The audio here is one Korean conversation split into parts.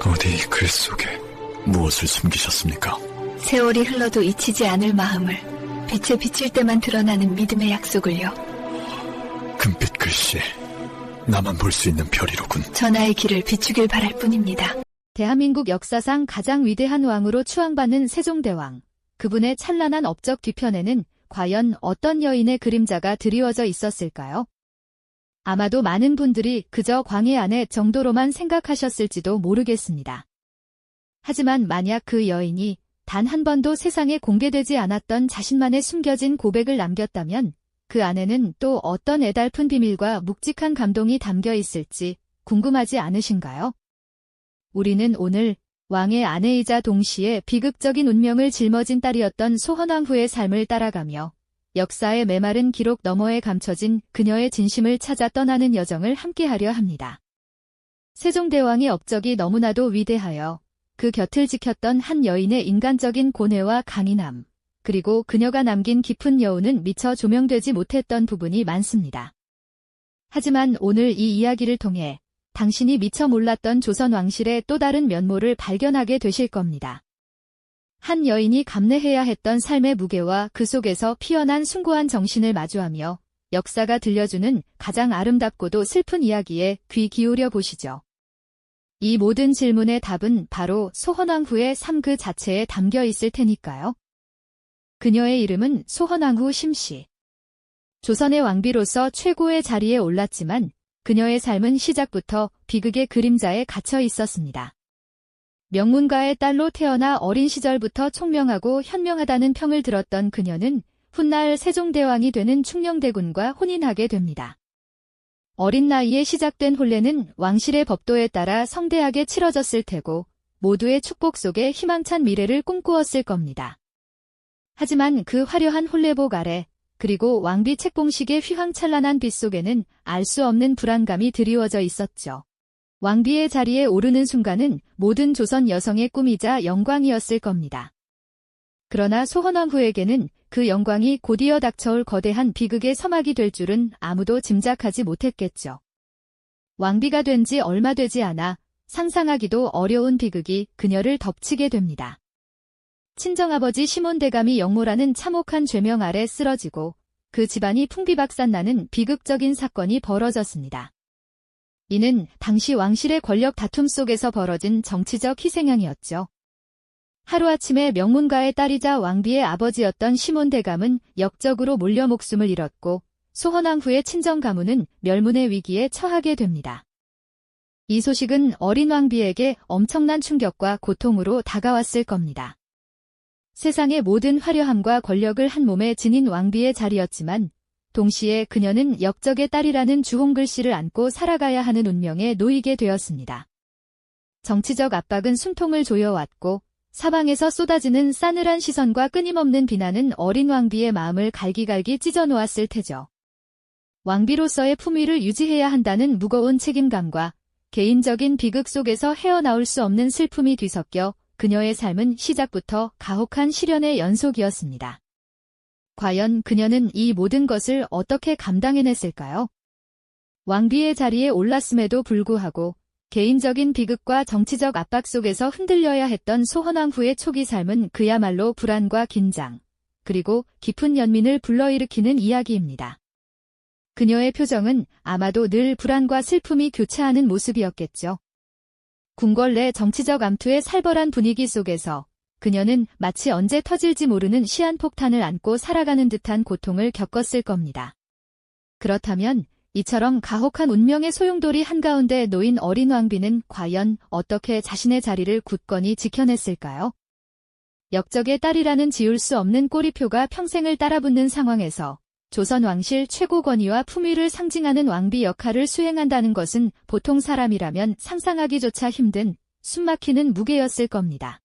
어디 이 글 속에 무엇을 숨기셨습니까? 세월이 흘러도 잊히지 않을 마음을, 빛에 비칠 때만 드러나는 믿음의 약속을요. 금빛 글씨, 나만 볼 수 있는 별이로군. 전하의 길을 비추길 바랄 뿐입니다. 대한민국 역사상 가장 위대한 왕으로 추앙받는 세종대왕. 그분의 찬란한 업적 뒤편에는 과연 어떤 여인의 그림자가 드리워져 있었을까요? 아마도 많은 분들이 그저 광해 안에 정도로만 생각하셨을지도 모르겠습니다. 하지만 만약 그 여인이 단 한 번도 세상에 공개되지 않았던 자신만의 숨겨진 고백을 남겼다면 그 안에는 또 어떤 애달픈 비밀과 묵직한 감동이 담겨 있을지 궁금하지 않으신가요? 우리는 오늘 왕의 아내이자 동시에 비극적인 운명을 짊어진 딸이었던 소헌왕후의 삶을 따라가며 역사의 메마른 기록 너머에 감춰진 그녀의 진심을 찾아 떠나는 여정을 함께하려 합니다. 세종대왕의 업적이 너무나도 위대하여 그 곁을 지켰던 한 여인의 인간적인 고뇌와 강인함, 그리고 그녀가 남긴 깊은 여운은 미처 조명되지 못했던 부분이 많습니다. 하지만 오늘 이 이야기를 통해 당신이 미처 몰랐던 조선 왕실의 또 다른 면모를 발견하게 되실 겁니다. 한 여인이 감내해야 했던 삶의 무게와 그 속에서 피어난 숭고한 정신을 마주하며 역사가 들려주는 가장 아름답고도 슬픈 이야기에 귀 기울여 보시죠. 이 모든 질문의 답은 바로 소헌왕후의 삶 그 자체에 담겨 있을 테니까요. 그녀의 이름은 소헌왕후 심씨. 조선의 왕비로서 최고의 자리에 올랐지만 그녀의 삶은 시작부터 비극의 그림자에 갇혀 있었습니다. 명문가의 딸로 태어나 어린 시절부터 총명하고 현명하다는 평을 들었던 그녀는 훗날 세종대왕이 되는 충녕대군과 혼인하게 됩니다. 어린 나이에 시작된 혼례는 왕실의 법도에 따라 성대하게 치러졌을 테고 모두의 축복 속에 희망찬 미래를 꿈꾸었을 겁니다. 하지만 그 화려한 혼례복 아래 그리고 왕비 책봉식의 휘황찬란한 빛 속에는 알 수 없는 불안감이 드리워져 있었죠. 왕비의 자리에 오르는 순간은 모든 조선 여성의 꿈이자 영광이었을 겁니다. 그러나 소헌왕후에게는 그 영광이 곧이어 닥쳐올 거대한 비극의 서막이 될 줄은 아무도 짐작하지 못했겠죠. 왕비가 된 지 얼마 되지 않아 상상하기도 어려운 비극이 그녀를 덮치게 됩니다. 친정아버지 시몬대감이 영모라는 참혹한 죄명 아래 쓰러지고 그 집안이 풍비박산나는 비극적인 사건이 벌어졌습니다. 이는 당시 왕실의 권력 다툼 속에서 벌어진 정치적 희생양이었죠. 하루아침에 명문가의 딸이자 왕비의 아버지였던 시몬대감은 역적으로 몰려 목숨을 잃었고 소헌왕후의 친정 가문은 멸문의 위기에 처하게 됩니다. 이 소식은 어린 왕비에게 엄청난 충격과 고통으로 다가왔을 겁니다. 세상의 모든 화려함과 권력을 한 몸에 지닌 왕비의 자리였지만 동시에 그녀는 역적의 딸이라는 주홍글씨를 안고 살아가야 하는 운명에 놓이게 되었습니다. 정치적 압박은 숨통을 조여왔고 사방에서 쏟아지는 싸늘한 시선과 끊임없는 비난은 어린 왕비의 마음을 갈기갈기 찢어놓았을 테죠. 왕비로서의 품위를 유지해야 한다는 무거운 책임감과 개인적인 비극 속에서 헤어나올 수 없는 슬픔이 뒤섞여 그녀의 삶은 시작부터 가혹한 시련의 연속이었습니다. 과연 그녀는 이 모든 것을 어떻게 감당해냈을까요? 왕비의 자리에 올랐음에도 불구하고 개인적인 비극과 정치적 압박 속에서 흔들려야 했던 소헌왕후의 초기 삶은 그야말로 불안과 긴장, 그리고 깊은 연민을 불러일으키는 이야기입니다. 그녀의 표정은 아마도 늘 불안과 슬픔이 교차하는 모습이었겠죠. 궁궐 내 정치적 암투의 살벌한 분위기 속에서 그녀는 마치 언제 터질지 모르는 시한폭탄을 안고 살아가는 듯한 고통을 겪었을 겁니다. 그렇다면 이처럼 가혹한 운명의 소용돌이 한가운데 놓인 어린 왕비는 과연 어떻게 자신의 자리를 굳건히 지켜냈을까요? 역적의 딸이라는 지울 수 없는 꼬리표가 평생을 따라붙는 상황에서 조선 왕실 최고 권위와 품위를 상징하는 왕비 역할을 수행한다는 것은 보통 사람이라면 상상하기조차 힘든 숨막히는 무게였을 겁니다.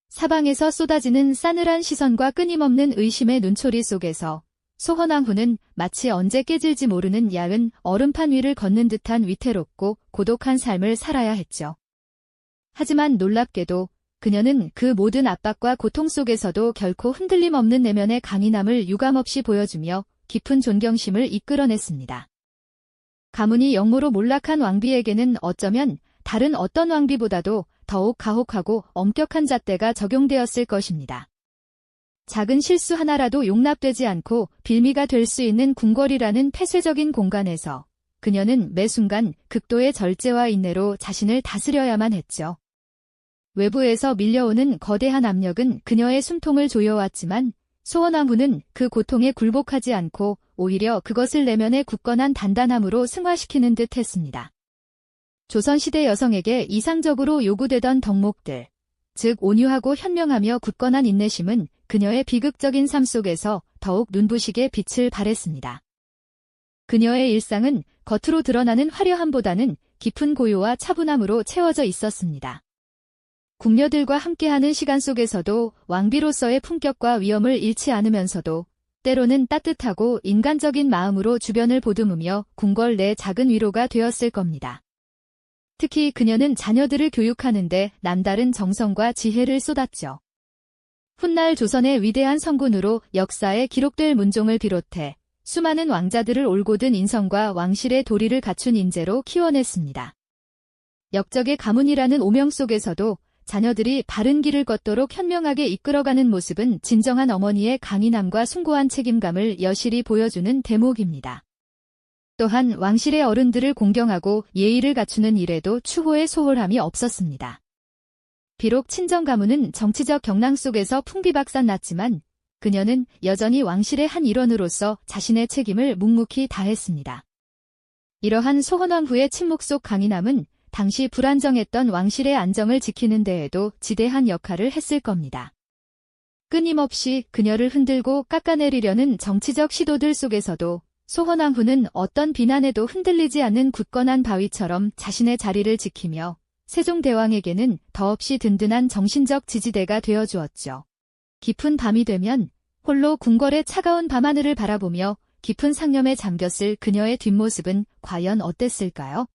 사방에서 쏟아지는 싸늘한 시선과 끊임없는 의심의 눈초리 속에서 소헌왕후는 마치 언제 깨질지 모르는 야은 얼음판 위를 걷는 듯한 위태롭고 고독한 삶을 살아야 했죠. 하지만 놀랍게도 그녀는 그 모든 압박과 고통 속에서도 결코 흔들림 없는 내면의 강인함을 유감없이 보여주며 깊은 존경심을 이끌어냈습니다. 가문이 영모로 몰락한 왕비에게는 어쩌면 다른 어떤 왕비보다도 더욱 가혹하고 엄격한 잣대가 적용되었을 것입니다. 작은 실수 하나라도 용납되지 않고 빌미가 될 수 있는 궁궐이라는 폐쇄적인 공간에서 그녀는 매 순간 극도의 절제와 인내로 자신을 다스려야만 했죠. 외부에서 밀려오는 거대한 압력은 그녀의 숨통을 조여왔지만 소원왕후는 그 고통에 굴복하지 않고 오히려 그것을 내면의 굳건한 단단함으로 승화시키는 듯 했습니다. 조선시대 여성에게 이상적으로 요구되던 덕목들, 즉 온유하고 현명하며 굳건한 인내심은 그녀의 비극적인 삶 속에서 더욱 눈부시게 빛을 발했습니다. 그녀의 일상은 겉으로 드러나는 화려함보다는 깊은 고요와 차분함으로 채워져 있었습니다. 궁녀들과 함께하는 시간 속에서도 왕비로서의 품격과 위엄을 잃지 않으면서도 때로는 따뜻하고 인간적인 마음으로 주변을 보듬으며 궁궐 내 작은 위로가 되었을 겁니다. 특히 그녀는 자녀들을 교육하는 데 남다른 정성과 지혜를 쏟았죠. 훗날 조선의 위대한 성군으로 역사에 기록될 문종을 비롯해 수많은 왕자들을 올곧은 인성과 왕실의 도리를 갖춘 인재로 키워냈습니다. 역적의 가문이라는 오명 속에서도 자녀들이 바른 길을 걷도록 현명하게 이끌어가는 모습은 진정한 어머니의 강인함과 숭고한 책임감을 여실히 보여주는 대목입니다. 또한 왕실의 어른들을 공경하고 예의를 갖추는 일에도 추호의 소홀함이 없었습니다. 비록 친정 가문은 정치적 경랑 속에서 풍비박산 났지만 그녀는 여전히 왕실의 한 일원으로서 자신의 책임을 묵묵히 다했습니다. 이러한 소헌왕후의 침묵 속 강인함은 당시 불안정했던 왕실의 안정을 지키는 데에도 지대한 역할을 했을 겁니다. 끊임없이 그녀를 흔들고 깎아내리려는 정치적 시도들 속에서도 소헌왕후는 어떤 비난에도 흔들리지 않는 굳건한 바위처럼 자신의 자리를 지키며 세종대왕에게는 더없이 든든한 정신적 지지대가 되어주었죠. 깊은 밤이 되면 홀로 궁궐의 차가운 밤하늘을 바라보며 깊은 상념에 잠겼을 그녀의 뒷모습은 과연 어땠을까요?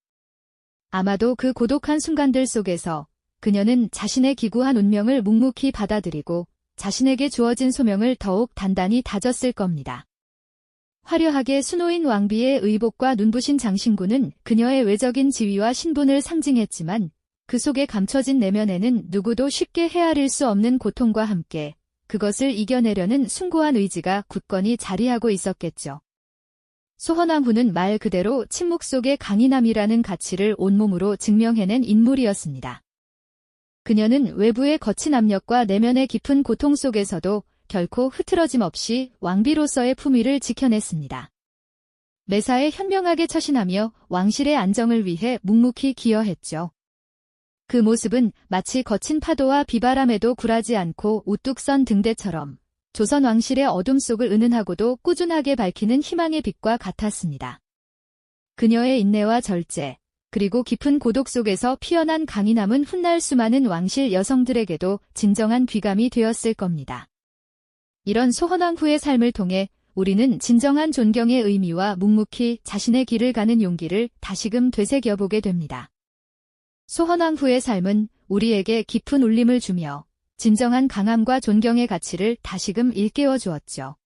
아마도 그 고독한 순간들 속에서 그녀는 자신의 기구한 운명을 묵묵히 받아들이고 자신에게 주어진 소명을 더욱 단단히 다졌을 겁니다. 화려하게 수놓인 왕비의 의복과 눈부신 장신구는 그녀의 외적인 지위와 신분을 상징했지만 그 속에 감춰진 내면에는 누구도 쉽게 헤아릴 수 없는 고통과 함께 그것을 이겨내려는 숭고한 의지가 굳건히 자리하고 있었겠죠. 소헌왕후는 말 그대로 침묵 속의 강인함이라는 가치를 온몸으로 증명해낸 인물이었습니다. 그녀는 외부의 거친 압력과 내면의 깊은 고통 속에서도 결코 흐트러짐 없이 왕비로서의 품위를 지켜냈습니다. 매사에 현명하게 처신하며 왕실의 안정을 위해 묵묵히 기여했죠. 그 모습은 마치 거친 파도와 비바람에도 굴하지 않고 우뚝 선 등대처럼 조선 왕실의 어둠 속을 은은하고도 꾸준하게 밝히는 희망의 빛과 같았습니다. 그녀의 인내와 절제, 그리고 깊은 고독 속에서 피어난 강인함은 훗날 수많은 왕실 여성들에게도 진정한 귀감이 되었을 겁니다. 이런 소헌왕후의 삶을 통해 우리는 진정한 존경의 의미와 묵묵히 자신의 길을 가는 용기를 다시금 되새겨보게 됩니다. 소헌왕후의 삶은 우리에게 깊은 울림을 주며 진정한 강함과 존경의 가치를 다시금 일깨워 주었죠.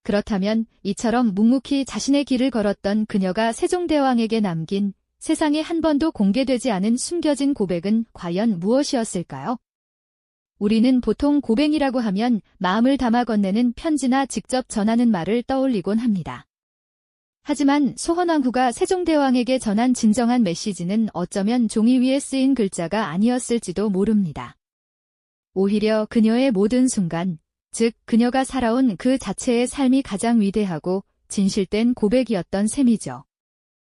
그렇다면 이처럼 묵묵히 자신의 길을 걸었던 그녀가 세종대왕에게 남긴 세상에 한 번도 공개되지 않은 숨겨진 고백은 과연 무엇이었을까요? 우리는 보통 고백이라고 하면 마음을 담아 건네는 편지나 직접 전하는 말을 떠올리곤 합니다. 하지만 소헌왕후가 세종대왕에게 전한 진정한 메시지는 어쩌면 종이 위에 쓰인 글자가 아니었을지도 모릅니다. 오히려 그녀의 모든 순간, 즉 그녀가 살아온 그 자체의 삶이 가장 위대하고 진실된 고백이었던 셈이죠.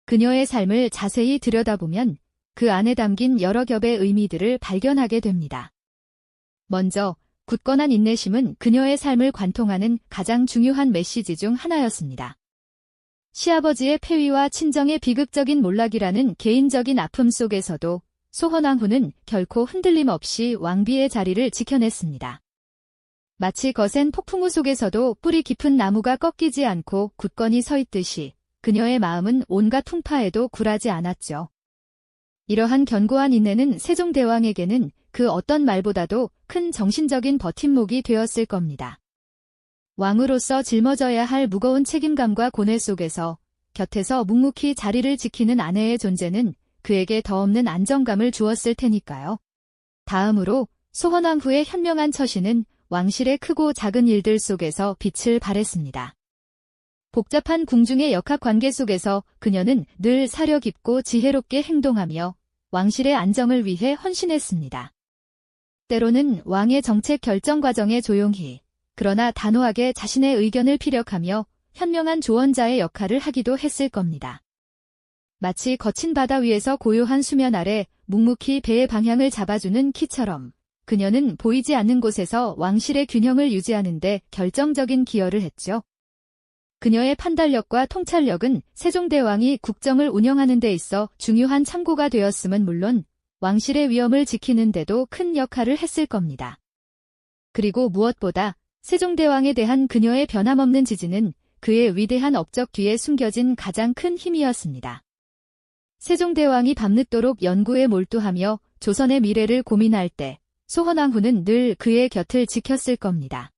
그녀의 삶을 자세히 들여다보면 그 안에 담긴 여러 겹의 의미들을 발견하게 됩니다. 먼저 굳건한 인내심은 그녀의 삶을 관통하는 가장 중요한 메시지 중 하나였습니다. 시아버지의 폐위와 친정의 비극적인 몰락이라는 개인적인 아픔 속에서도 소헌왕후는 결코 흔들림 없이 왕비의 자리를 지켜냈습니다. 마치 거센 폭풍우 속에서도 뿌리 깊은 나무가 꺾이지 않고 굳건히 서 있듯이 그녀의 마음은 온갖 풍파에도 굴하지 않았죠. 이러한 견고한 인내는 세종대왕에게는 그 어떤 말보다도 큰 정신적인 버팀목이 되었을 겁니다. 왕으로서 짊어져야 할 무거운 책임감과 고뇌 속에서 곁에서 묵묵히 자리를 지키는 아내의 존재는 그에게 더없는 안정감을 주었을 테니까요. 다음으로 소헌왕후의 현명한 처신은 왕실의 크고 작은 일들 속에서 빛을 발했습니다. 복잡한 궁중의 역학관계 속에서 그녀는 늘 사려 깊고 지혜롭게 행동하며 왕실의 안정을 위해 헌신했습니다. 때로는 왕의 정책 결정 과정에 조용히, 그러나 단호하게 자신의 의견을 피력하며 현명한 조언자의 역할을 하기도 했을 겁니다. 마치 거친 바다 위에서 고요한 수면 아래 묵묵히 배의 방향을 잡아주는 키처럼 그녀는 보이지 않는 곳에서 왕실의 균형을 유지하는 데 결정적인 기여를 했죠. 그녀의 판단력과 통찰력은 세종대왕이 국정을 운영하는 데 있어 중요한 참고가 되었음은 물론 왕실의 위엄을 지키는 데도 큰 역할을 했을 겁니다. 그리고 무엇보다 세종대왕에 대한 그녀의 변함없는 지지는 그의 위대한 업적 뒤에 숨겨진 가장 큰 힘이었습니다. 세종대왕이 밤늦도록 연구에 몰두하며 조선의 미래를 고민할 때 소헌왕후는 늘 그의 곁을 지켰을 겁니다.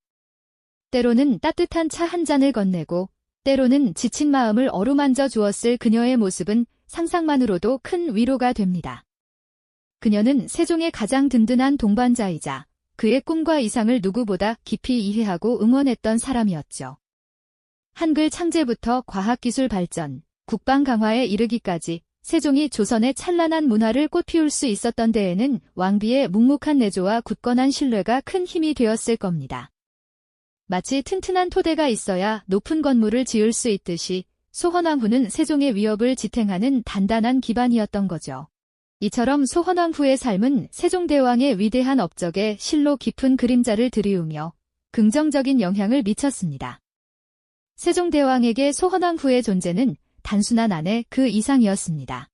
때로는 따뜻한 차 한 잔을 건네고 때로는 지친 마음을 어루만져 주었을 그녀의 모습은 상상만으로도 큰 위로가 됩니다. 그녀는 세종의 가장 든든한 동반자이자 그의 꿈과 이상을 누구보다 깊이 이해하고 응원했던 사람이었죠. 한글 창제부터 과학기술 발전, 국방 강화에 이르기까지 세종이 조선의 찬란한 문화를 꽃피울 수 있었던 데에는 왕비의 묵묵한 내조와 굳건한 신뢰가 큰 힘이 되었을 겁니다. 마치 튼튼한 토대가 있어야 높은 건물을 지을 수 있듯이 소헌왕후는 세종의 위협을 지탱하는 단단한 기반이었던 거죠. 이처럼 소헌왕후의 삶은 세종대왕의 위대한 업적에 실로 깊은 그림자를 드리우며 긍정적인 영향을 미쳤습니다. 세종대왕에게 소헌왕후의 존재는 단순한 아내 그 이상이었습니다.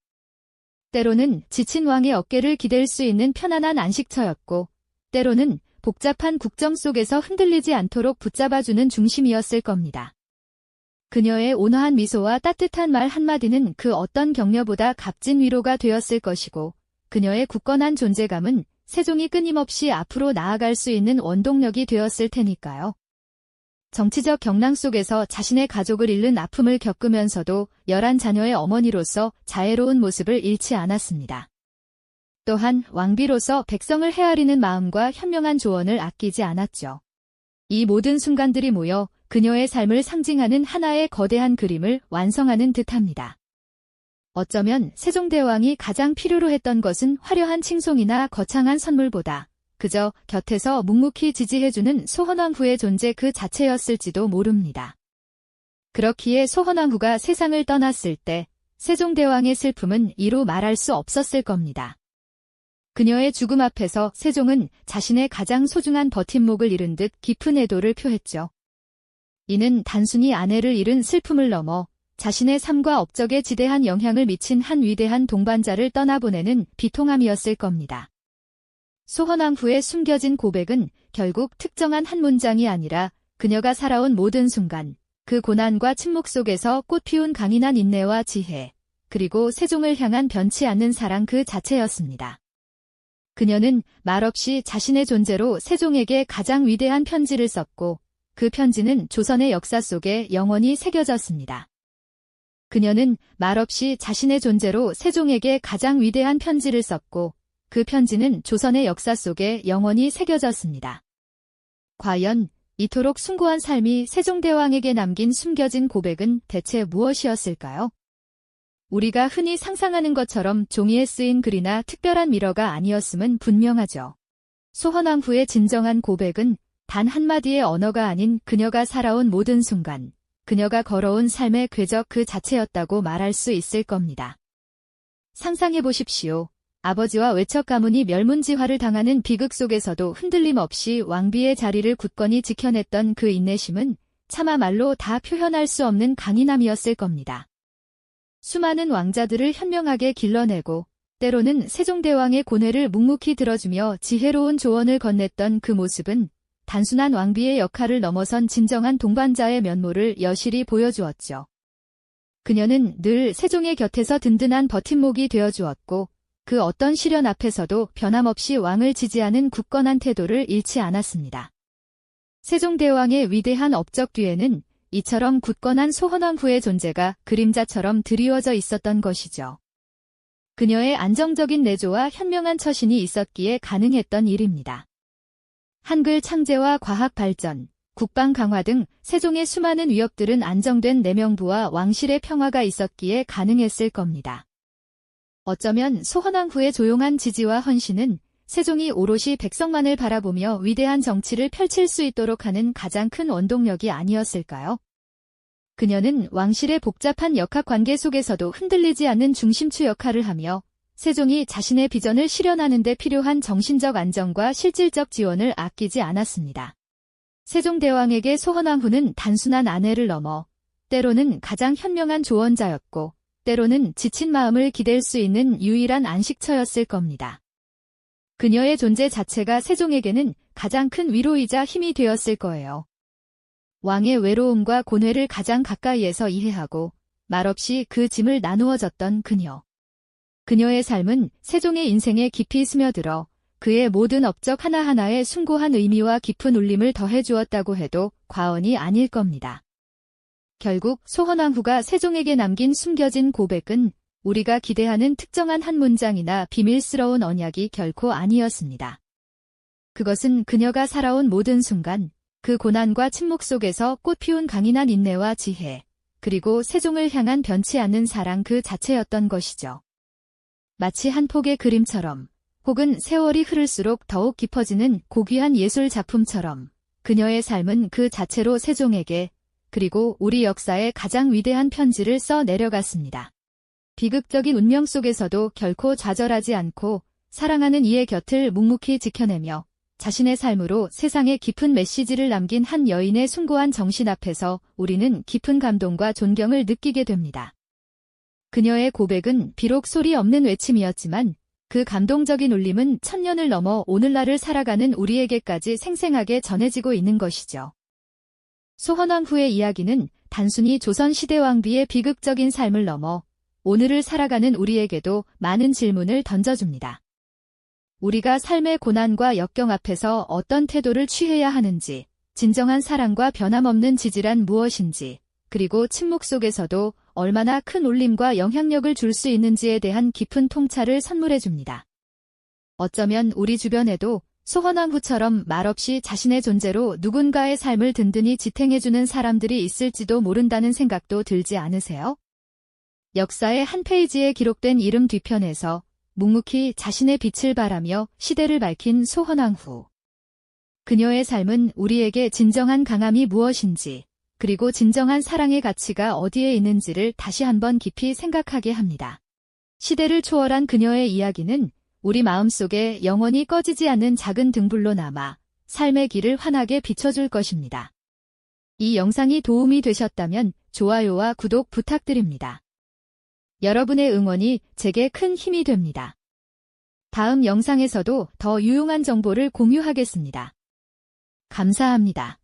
때로는 지친 왕의 어깨를 기댈 수 있는 편안한 안식처였고, 때로는 복잡한 국정 속에서 흔들리지 않도록 붙잡아주는 중심이었을 겁니다. 그녀의 온화한 미소와 따뜻한 말 한마디는 그 어떤 격려보다 값진 위로가 되었을 것이고, 그녀의 굳건한 존재감은 세종이 끊임없이 앞으로 나아갈 수 있는 원동력이 되었을 테니까요. 정치적 경랑 속에서 자신의 가족을 잃는 아픔을 겪으면서도 11자녀의 어머니로서 자애로운 모습을 잃지 않았습니다. 또한 왕비로서 백성을 헤아리는 마음과 현명한 조언을 아끼지 않았죠. 이 모든 순간들이 모여 그녀의 삶을 상징하는 하나의 거대한 그림을 완성하는 듯합니다. 어쩌면 세종대왕이 가장 필요로 했던 것은 화려한 칭송이나 거창한 선물보다 그저 곁에서 묵묵히 지지해주는 소헌왕후의 존재 그 자체였을지도 모릅니다. 그렇기에 소헌왕후가 세상을 떠났을 때 세종대왕의 슬픔은 이루 말할 수 없었을 겁니다. 그녀의 죽음 앞에서 세종은 자신의 가장 소중한 버팀목을 잃은 듯 깊은 애도를 표했죠. 이는 단순히 아내를 잃은 슬픔을 넘어 자신의 삶과 업적에 지대한 영향을 미친 한 위대한 동반자를 떠나보내는 비통함이었을 겁니다. 소헌왕후의 숨겨진 고백은 결국 특정한 한 문장이 아니라 그녀가 살아온 모든 순간, 그 고난과 침묵 속에서 꽃피운 강인한 인내와 지혜, 그리고 세종을 향한 변치 않는 사랑 그 자체였습니다. 그녀는 말없이 자신의 존재로 세종에게 가장 위대한 편지를 썼고, 그 편지는 조선의 역사 속에 영원히 새겨졌습니다. 그녀는 말없이 자신의 존재로 세종에게 가장 위대한 편지를 썼고, 그 편지는 조선의 역사 속에 영원히 새겨졌습니다. 과연 이토록 숭고한 삶이 세종대왕에게 남긴 숨겨진 고백은 대체 무엇이었을까요? 우리가 흔히 상상하는 것처럼 종이에 쓰인 글이나 특별한 미러가 아니었음은 분명하죠. 소헌왕후의 진정한 고백은 단 한마디의 언어가 아닌 그녀가 살아온 모든 순간, 그녀가 걸어온 삶의 궤적 그 자체였다고 말할 수 있을 겁니다. 상상해 보십시오. 아버지와 외척 가문이 멸문지화를 당하는 비극 속에서도 흔들림 없이 왕비의 자리를 굳건히 지켜냈던 그 인내심은 차마 말로 다 표현할 수 없는 강인함이었을 겁니다. 수많은 왕자들을 현명하게 길러내고 때로는 세종대왕의 고뇌를 묵묵히 들어주며 지혜로운 조언을 건넸던 그 모습은 단순한 왕비의 역할을 넘어선 진정한 동반자의 면모를 여실히 보여주었죠. 그녀는 늘 세종의 곁에서 든든한 버팀목이 되어주었고 그 어떤 시련 앞에서도 변함없이 왕을 지지하는 굳건한 태도를 잃지 않았습니다. 세종대왕의 위대한 업적 뒤에는 이처럼 굳건한 소헌왕후의 존재가 그림자처럼 드리워져 있었던 것이죠. 그녀의 안정적인 내조와 현명한 처신이 있었기에 가능했던 일입니다. 한글 창제와 과학 발전, 국방 강화 등 세종의 수많은 위협들은 안정된 내명부와 왕실의 평화가 있었기에 가능했을 겁니다. 어쩌면 소헌왕후의 조용한 지지와 헌신은 세종이 오롯이 백성만을 바라보며 위대한 정치를 펼칠 수 있도록 하는 가장 큰 원동력이 아니었을까요? 그녀는 왕실의 복잡한 역학관계 속에서도 흔들리지 않는 중심추 역할을 하며 세종이 자신의 비전을 실현하는 데 필요한 정신적 안정과 실질적 지원을 아끼지 않았습니다. 세종대왕에게 소헌왕후는 단순한 아내를 넘어 때로는 가장 현명한 조언자였고 때로는 지친 마음을 기댈 수 있는 유일한 안식처였을 겁니다. 그녀의 존재 자체가 세종에게는 가장 큰 위로이자 힘이 되었을 거예요. 왕의 외로움과 고뇌를 가장 가까이에서 이해하고 말없이 그 짐을 나누어 졌던 그녀. 그녀의 삶은 세종의 인생에 깊이 스며들어 그의 모든 업적 하나하나에 숭고한 의미와 깊은 울림을 더해주었다고 해도 과언이 아닐 겁니다. 결국 소헌왕후가 세종에게 남긴 숨겨진 고백은 우리가 기대하는 특정한 한 문장이나 비밀스러운 언약이 결코 아니었습니다. 그것은 그녀가 살아온 모든 순간, 그 고난과 침묵 속에서 꽃피운 강인한 인내와 지혜, 그리고 세종을 향한 변치 않는 사랑 그 자체였던 것이죠. 마치 한 폭의 그림처럼, 혹은 세월이 흐를수록 더욱 깊어지는 고귀한 예술 작품처럼, 그녀의 삶은 그 자체로 세종에게, 그리고 우리 역사의 가장 위대한 편지를 써 내려갔습니다. 비극적인 운명 속에서도 결코 좌절하지 않고 사랑하는 이의 곁을 묵묵히 지켜내며 자신의 삶으로 세상에 깊은 메시지를 남긴 한 여인의 숭고한 정신 앞에서 우리는 깊은 감동과 존경을 느끼게 됩니다. 그녀의 고백은 비록 소리 없는 외침이었지만 그 감동적인 울림은 천년을 넘어 오늘날을 살아가는 우리에게까지 생생하게 전해지고 있는 것이죠. 소헌왕후의 이야기는 단순히 조선시대 왕비의 비극적인 삶을 넘어 오늘을 살아가는 우리에게도 많은 질문을 던져줍니다. 우리가 삶의 고난과 역경 앞에서 어떤 태도를 취해야 하는지, 진정한 사랑과 변함없는 지지란 무엇인지, 그리고 침묵 속에서도 얼마나 큰 울림과 영향력을 줄 수 있는지에 대한 깊은 통찰을 선물해줍니다. 어쩌면 우리 주변에도 소헌왕후처럼 말없이 자신의 존재로 누군가의 삶을 든든히 지탱해주는 사람들이 있을지도 모른다는 생각도 들지 않으세요? 역사의 한 페이지에 기록된 이름 뒤편에서 묵묵히 자신의 빛을 발하며 시대를 밝힌 소헌왕후. 그녀의 삶은 우리에게 진정한 강함이 무엇인지, 그리고 진정한 사랑의 가치가 어디에 있는지를 다시 한번 깊이 생각하게 합니다. 시대를 초월한 그녀의 이야기는 우리 마음속에 영원히 꺼지지 않는 작은 등불로 남아 삶의 길을 환하게 비춰줄 것입니다. 이 영상이 도움이 되셨다면 좋아요와 구독 부탁드립니다. 여러분의 응원이 제게 큰 힘이 됩니다. 다음 영상에서도 더 유용한 정보를 공유하겠습니다. 감사합니다.